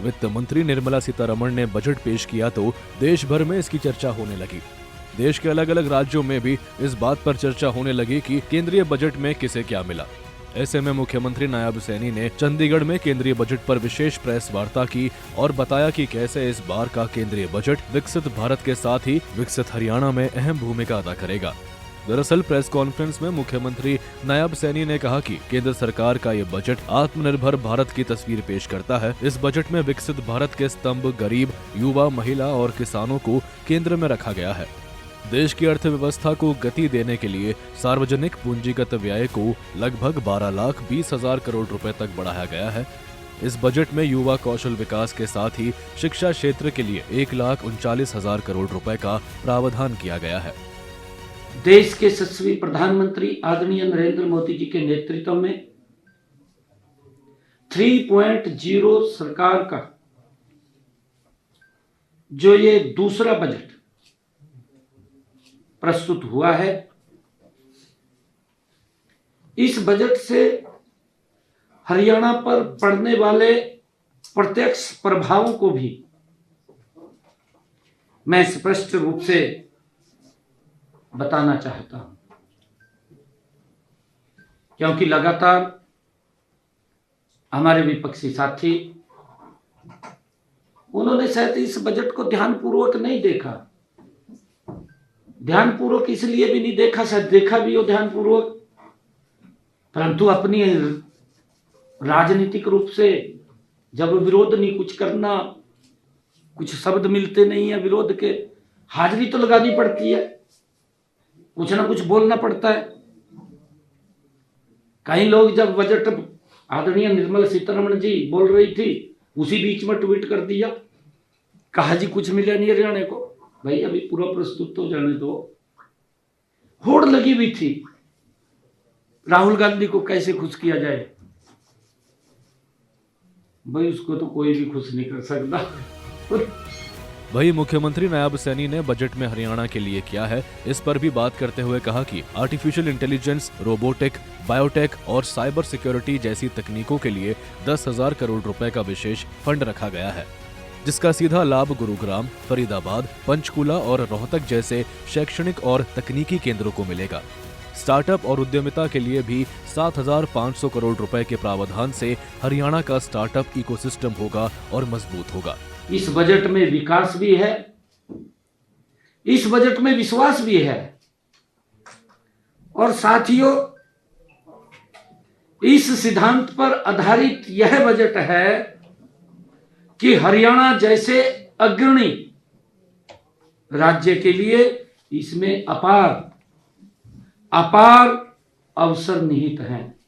वित्त मंत्री निर्मला सीतारमण ने बजट पेश किया तो देश भर में इसकी चर्चा होने लगी। देश के अलग अलग राज्यों में भी इस बात पर चर्चा होने लगी कि केंद्रीय बजट में किसे क्या मिला। ऐसे में मुख्यमंत्री नायब सैनी ने चंडीगढ़ में केंद्रीय बजट पर विशेष प्रेस वार्ता की और बताया कि कैसे इस बार का केंद्रीय बजट विकसित भारत के साथ ही विकसित हरियाणा में अहम भूमिका अदा करेगा। दरअसल प्रेस कॉन्फ्रेंस में मुख्यमंत्री नायब सैनी ने कहा कि केंद्र सरकार का ये बजट आत्मनिर्भर भारत की तस्वीर पेश करता है। इस बजट में विकसित भारत के स्तंभ गरीब, युवा, महिला और किसानों को केंद्र में रखा गया है। देश की अर्थव्यवस्था को गति देने के लिए सार्वजनिक पूंजीगत व्यय को लगभग 12,20,000 करोड़ रुपए तक बढ़ाया गया है। इस बजट में युवा कौशल विकास के साथ ही शिक्षा क्षेत्र के लिए 1,39,000 करोड़ रुपए का प्रावधान किया गया है। देश के यशस्वी प्रधानमंत्री आदरणीय नरेंद्र मोदी जी के नेतृत्व में 3.0 सरकार का जो ये दूसरा बजट प्रस्तुत हुआ है, इस बजट से हरियाणा पर पड़ने वाले प्रत्यक्ष प्रभावों को भी मैं स्पष्ट रूप से बताना चाहता हूं, क्योंकि लगातार हमारे विपक्षी साथी उन्होंने शायद इस बजट को ध्यानपूर्वक नहीं देखा। ध्यानपूर्वक इसलिए भी नहीं देखा, शायद देखा भी हो ध्यानपूर्वक, परंतु अपनी राजनीतिक रूप से जब विरोध नहीं कुछ करना, कुछ शब्द मिलते नहीं है विरोध के, हाजिरी तो लगानी पड़ती है, कुछ ना कुछ बोलना पड़ता है। कई लोग जब बजट आदरणीय निर्मला सीतारमण जी बोल रही थी, उसी बीच में ट्वीट कर दिया, कहा जी कुछ मिला नहीं हरियाणा को। भाई अभी पूरा प्रस्तुत तो जाने दो। होड़ लगी हुई थी राहुल गांधी को कैसे खुश किया जाए। भाई उसको तो कोई भी खुश नहीं कर सकता। वही मुख्यमंत्री नायब सैनी ने बजट में हरियाणा के लिए किया है, इस पर भी बात करते हुए कहा कि आर्टिफिशियल इंटेलिजेंस, रोबोटिक, बायोटेक और साइबर सिक्योरिटी जैसी तकनीकों के लिए 10,000 करोड़ रुपए का विशेष फंड रखा गया है, जिसका सीधा लाभ गुरुग्राम, फरीदाबाद, पंचकुला और रोहतक जैसे शैक्षणिक और तकनीकी केंद्रों को मिलेगा। स्टार्टअप और उद्यमिता के लिए भी 7,500 करोड़ रुपए के प्रावधान से हरियाणा का स्टार्टअप इकोसिस्टम होगा और मजबूत होगा। इस बजट में विकास भी है, इस बजट में विश्वास भी है, और साथियों इस सिद्धांत पर आधारित यह बजट है कि हरियाणा जैसे अग्रणी राज्य के लिए इसमें अपार अवसर निहित हैं।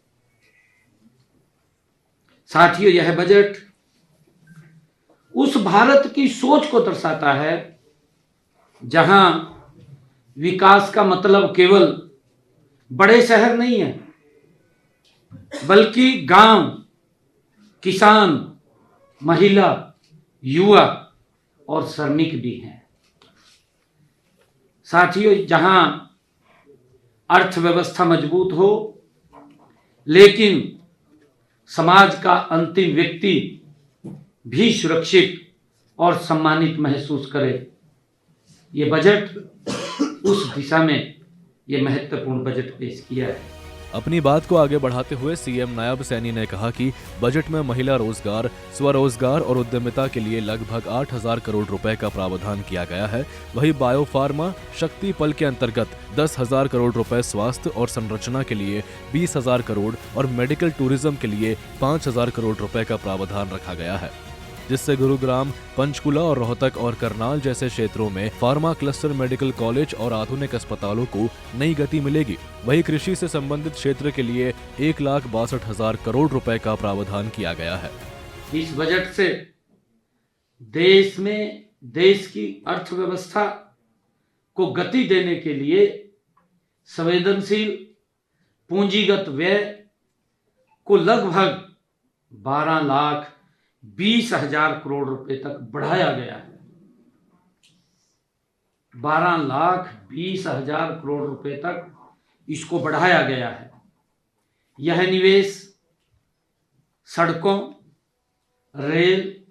साथियों यह बजट उस भारत की सोच को दर्शाता है जहां विकास का मतलब केवल बड़े शहर नहीं है, बल्कि गांव, किसान, महिला, युवा और श्रमिक भी हैं। साथियों जहां अर्थव्यवस्था मजबूत हो लेकिन समाज का अंतिम व्यक्ति भी सुरक्षित और सम्मानित महसूस करे, ये बजट उस दिशा में ये महत्वपूर्ण बजट पेश किया है। अपनी बात को आगे बढ़ाते हुए सीएम नायब सैनी ने कहा कि बजट में महिला रोजगार, स्वरोजगार और उद्यमिता के लिए लगभग 8,000 करोड़ रुपए का प्रावधान किया गया है। वही बायोफार्मा शक्ति पल के अंतर्गत 10,000 करोड़ रुपए, स्वास्थ्य और संरचना के लिए 20,000 करोड़ और मेडिकल टूरिज्म के लिए 5,000 करोड़ रुपए का प्रावधान रखा गया है, जिससे गुरुग्राम, पंचकुला और रोहतक और करनाल जैसे क्षेत्रों में फार्मा क्लस्टर, मेडिकल कॉलेज और आधुनिक अस्पतालों को नई गति मिलेगी। वहीं कृषि से संबंधित क्षेत्र के लिए 1,62,000 करोड़ रुपए का प्रावधान किया गया है। इस बजट से देश में देश की अर्थव्यवस्था को गति देने के लिए संवेदनशील पूंजीगत व्यय को लगभग 12,20,000 करोड़ रुपए तक बढ़ाया गया है। 12,20,000 करोड़ रुपए तक इसको बढ़ाया गया है। यह निवेश सड़कों, रेल,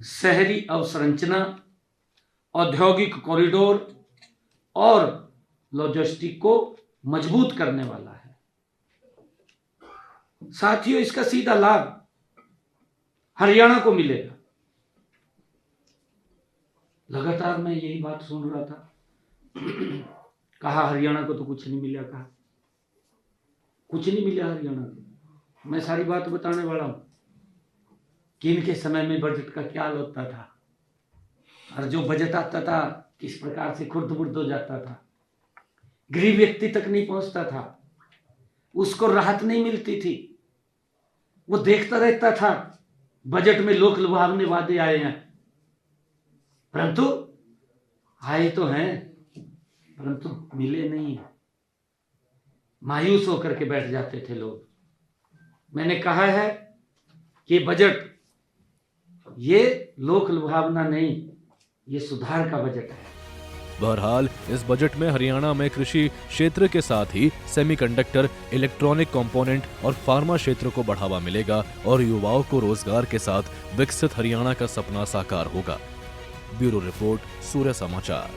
शहरी अवसंरचना, औद्योगिक कॉरिडोर और लॉजिस्टिक को मजबूत करने वाला है। साथियों, इसका सीधा लाभ हरियाणा को मिलेगा। लगातार मैं यही बात सुन रहा था, कहा हरियाणा को तो कुछ नहीं मिला, कहा कुछ नहीं मिला हरियाणा को। मैं सारी बात बताने वाला हूं कि इनके समय में बजट का क्या हाल होता था, और जो बजट आता था किस प्रकार से खुर्द-बुर्द हो जाता था, गरीब व्यक्ति तक नहीं पहुंचता था, उसको राहत नहीं मिलती थी। वो देखता रहता था बजट में लोक लुभावने वादे आए हैं, परंतु आए तो हैं परंतु मिले नहीं। मायूस होकर के बैठ जाते थे लोग। मैंने कहा है कि बजट ये लोक लुभावना नहीं, ये सुधार का बजट है। बहरहाल इस बजट में हरियाणा में कृषि क्षेत्र के साथ ही सेमीकंडक्टर, इलेक्ट्रॉनिक कंपोनेंट और फार्मा क्षेत्र को बढ़ावा मिलेगा और युवाओं को रोजगार के साथ विकसित हरियाणा का सपना साकार होगा। ब्यूरो रिपोर्ट, सूर्य समाचार।